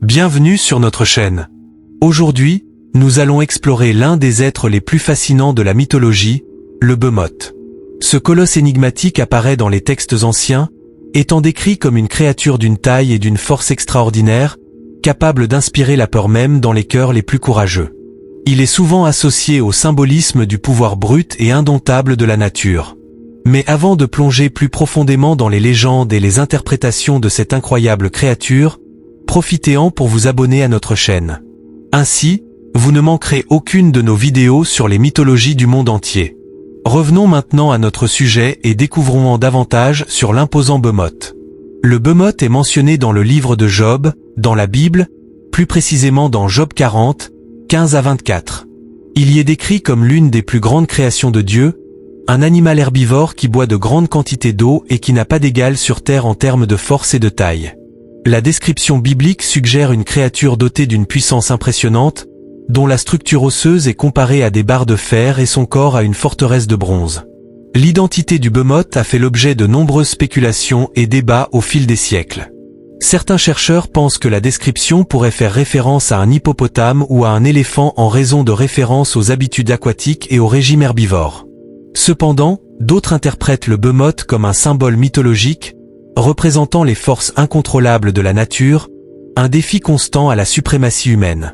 Bienvenue sur notre chaîne. Aujourd'hui, nous allons explorer l'un des êtres les plus fascinants de la mythologie, le Behemoth. Ce colosse énigmatique apparaît dans les textes anciens, étant décrit comme une créature d'une taille et d'une force extraordinaire, capable d'inspirer la peur même dans les cœurs les plus courageux. Il est souvent associé au symbolisme du pouvoir brut et indomptable de la nature. Mais avant de plonger plus profondément dans les légendes et les interprétations de cette incroyable créature, profitez-en pour vous abonner à notre chaîne. Ainsi, vous ne manquerez aucune de nos vidéos sur les mythologies du monde entier. Revenons maintenant à notre sujet et découvrons davantage sur l'imposant Behemoth. Le Behemoth est mentionné dans le livre de Job, dans la Bible, plus précisément dans Job 40, 15 à 24. Il y est décrit comme l'une des plus grandes créations de Dieu, un animal herbivore qui boit de grandes quantités d'eau et qui n'a pas d'égal sur terre en termes de force et de taille. La description biblique suggère une créature dotée d'une puissance impressionnante, dont la structure osseuse est comparée à des barres de fer et son corps à une forteresse de bronze. L'identité du Behemoth a fait l'objet de nombreuses spéculations et débats au fil des siècles. Certains chercheurs pensent que la description pourrait faire référence à un hippopotame ou à un éléphant en raison de référence aux habitudes aquatiques et au régime herbivore. Cependant, d'autres interprètent le Behemoth comme un symbole mythologique, représentant les forces incontrôlables de la nature, un défi constant à la suprématie humaine.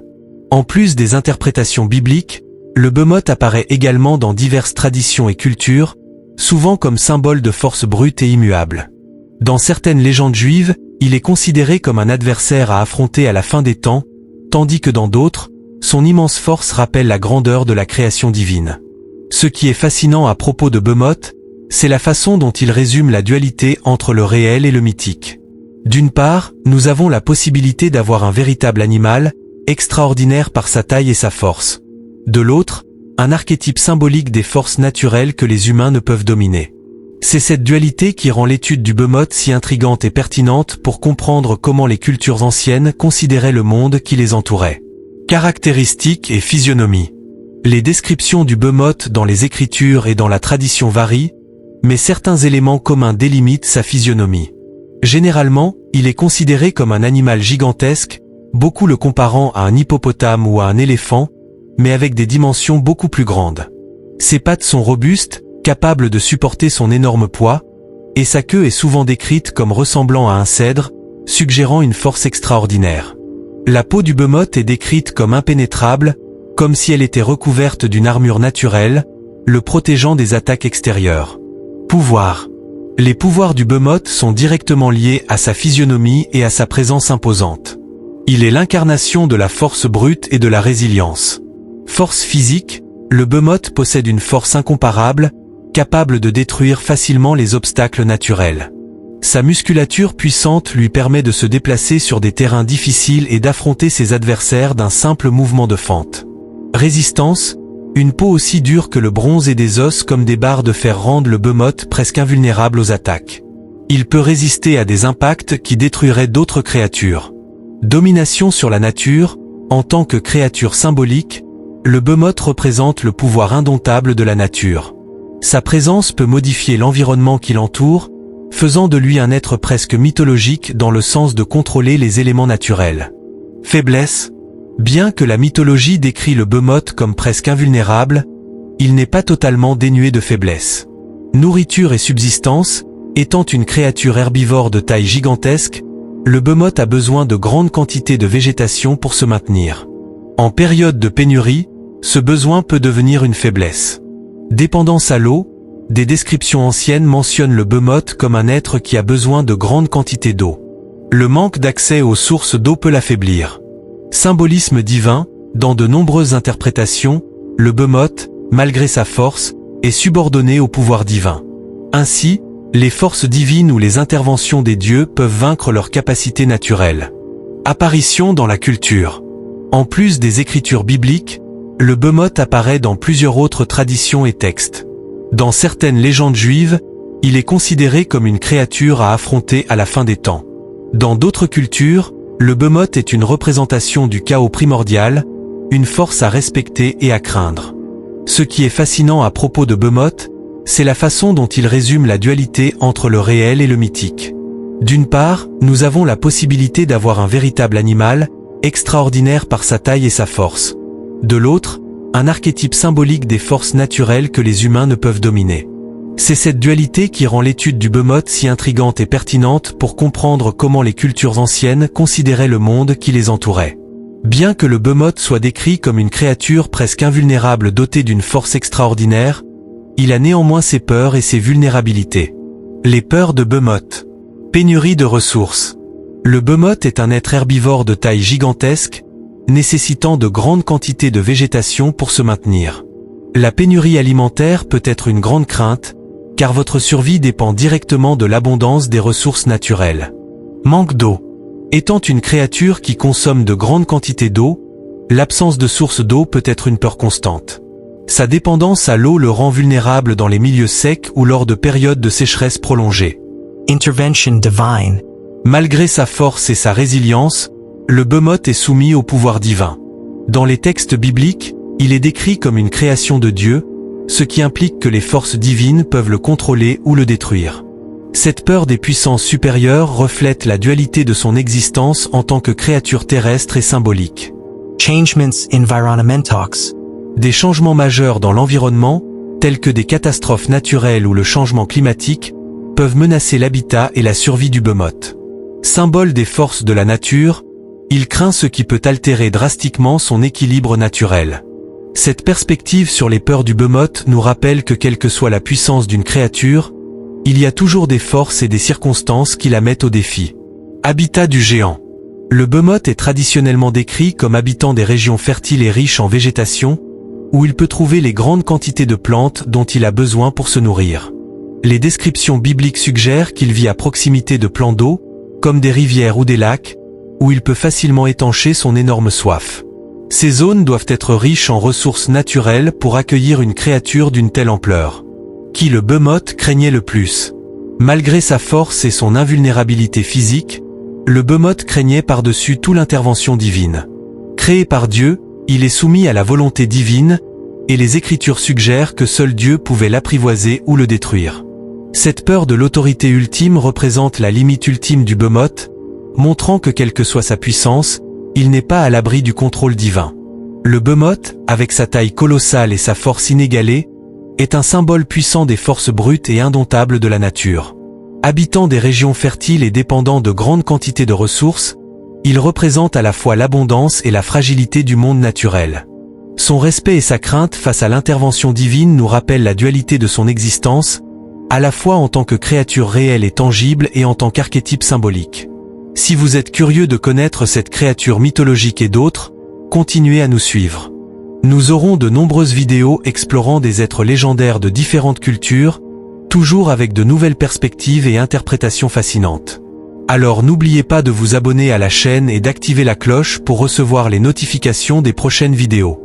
En plus des interprétations bibliques, le Behemoth apparaît également dans diverses traditions et cultures, souvent comme symbole de force brute et immuable. Dans certaines légendes juives, il est considéré comme un adversaire à affronter à la fin des temps, tandis que dans d'autres, son immense force rappelle la grandeur de la création divine. Ce qui est fascinant à propos de Behemoth, c'est la façon dont il résume la dualité entre le réel et le mythique. D'une part, nous avons la possibilité d'avoir un véritable animal, extraordinaire par sa taille et sa force. De l'autre, un archétype symbolique des forces naturelles que les humains ne peuvent dominer. C'est cette dualité qui rend l'étude du Behemoth si intrigante et pertinente pour comprendre comment les cultures anciennes considéraient le monde qui les entourait. Caractéristiques et physionomie. Les descriptions du Behemoth dans les Écritures et dans la tradition varient, mais certains éléments communs délimitent sa physionomie. Généralement, il est considéré comme un animal gigantesque, beaucoup le comparant à un hippopotame ou à un éléphant, mais avec des dimensions beaucoup plus grandes. Ses pattes sont robustes, capables de supporter son énorme poids, et sa queue est souvent décrite comme ressemblant à un cèdre, suggérant une force extraordinaire. La peau du Behemoth est décrite comme impénétrable, comme si elle était recouverte d'une armure naturelle, le protégeant des attaques extérieures. Pouvoir. Les pouvoirs du Behemoth sont directement liés à sa physionomie et à sa présence imposante. Il est l'incarnation de la force brute et de la résilience. Force physique, le Behemoth possède une force incomparable, capable de détruire facilement les obstacles naturels. Sa musculature puissante lui permet de se déplacer sur des terrains difficiles et d'affronter ses adversaires d'un simple mouvement de fente. Résistance, une peau aussi dure que le bronze et des os comme des barres de fer rendent le Behemoth presque invulnérable aux attaques. Il peut résister à des impacts qui détruiraient d'autres créatures. Domination sur la nature, en tant que créature symbolique, le Behemoth représente le pouvoir indomptable de la nature. Sa présence peut modifier l'environnement qui l'entoure, faisant de lui un être presque mythologique dans le sens de contrôler les éléments naturels. Faiblesse. Bien que la mythologie décrit le Behemoth comme presque invulnérable, il n'est pas totalement dénué de faiblesse. Nourriture et subsistance, étant une créature herbivore de taille gigantesque, le Behemoth a besoin de grandes quantités de végétation pour se maintenir. En période de pénurie, ce besoin peut devenir une faiblesse. Dépendance à l'eau, des descriptions anciennes mentionnent le Behemoth comme un être qui a besoin de grandes quantités d'eau. Le manque d'accès aux sources d'eau peut l'affaiblir. Symbolisme divin, dans de nombreuses interprétations, le Behemoth, malgré sa force, est subordonné au pouvoir divin. Ainsi, les forces divines ou les interventions des dieux peuvent vaincre leurs capacités naturelles. Apparition dans la culture. En plus des écritures bibliques, le Behemoth apparaît dans plusieurs autres traditions et textes. Dans certaines légendes juives, il est considéré comme une créature à affronter à la fin des temps. Dans d'autres cultures, le Behemoth est une représentation du chaos primordial, une force à respecter et à craindre. Ce qui est fascinant à propos de Behemoth, c'est la façon dont il résume la dualité entre le réel et le mythique. D'une part, nous avons la possibilité d'avoir un véritable animal, extraordinaire par sa taille et sa force. De l'autre, un archétype symbolique des forces naturelles que les humains ne peuvent dominer. C'est cette dualité qui rend l'étude du behemoth si intrigante et pertinente pour comprendre comment les cultures anciennes considéraient le monde qui les entourait. Bien que le behemoth soit décrit comme une créature presque invulnérable dotée d'une force extraordinaire, il a néanmoins ses peurs et ses vulnérabilités. Les peurs de behemoth. Pénurie de ressources. Le behemoth est un être herbivore de taille gigantesque, nécessitant de grandes quantités de végétation pour se maintenir. La pénurie alimentaire peut être une grande crainte, car votre survie dépend directement de l'abondance des ressources naturelles. Manque d'eau. Étant une créature qui consomme de grandes quantités d'eau, l'absence de source d'eau peut être une peur constante. Sa dépendance à l'eau le rend vulnérable dans les milieux secs ou lors de périodes de sécheresse prolongée. Intervention divine. Malgré sa force et sa résilience, le behemoth est soumis au pouvoir divin. Dans les textes bibliques, il est décrit comme une création de Dieu, ce qui implique que les forces divines peuvent le contrôler ou le détruire. Cette peur des puissances supérieures reflète la dualité de son existence en tant que créature terrestre et symbolique. Changements environmentaux. Des changements majeurs dans l'environnement, tels que des catastrophes naturelles ou le changement climatique, peuvent menacer l'habitat et la survie du behemoth. Symbole des forces de la nature, il craint ce qui peut altérer drastiquement son équilibre naturel. Cette perspective sur les peurs du behemoth nous rappelle que quelle que soit la puissance d'une créature, il y a toujours des forces et des circonstances qui la mettent au défi. Habitat du géant. Le behemoth est traditionnellement décrit comme habitant des régions fertiles et riches en végétation, où il peut trouver les grandes quantités de plantes dont il a besoin pour se nourrir. Les descriptions bibliques suggèrent qu'il vit à proximité de plans d'eau, comme des rivières ou des lacs, où il peut facilement étancher son énorme soif. Ces zones doivent être riches en ressources naturelles pour accueillir une créature d'une telle ampleur. Qui le behemoth craignait le plus? Malgré sa force et son invulnérabilité physique, le behemoth craignait par-dessus tout l'intervention divine. Créé par Dieu, il est soumis à la volonté divine, et les Écritures suggèrent que seul Dieu pouvait l'apprivoiser ou le détruire. Cette peur de l'autorité ultime représente la limite ultime du behemoth, montrant que quelle que soit sa puissance, il n'est pas à l'abri du contrôle divin. Le behemoth, avec sa taille colossale et sa force inégalée, est un symbole puissant des forces brutes et indomptables de la nature. Habitant des régions fertiles et dépendant de grandes quantités de ressources, il représente à la fois l'abondance et la fragilité du monde naturel. Son respect et sa crainte face à l'intervention divine nous rappellent la dualité de son existence, à la fois en tant que créature réelle et tangible et en tant qu'archétype symbolique. Si vous êtes curieux de connaître cette créature mythologique et d'autres, continuez à nous suivre. Nous aurons de nombreuses vidéos explorant des êtres légendaires de différentes cultures, toujours avec de nouvelles perspectives et interprétations fascinantes. Alors n'oubliez pas de vous abonner à la chaîne et d'activer la cloche pour recevoir les notifications des prochaines vidéos.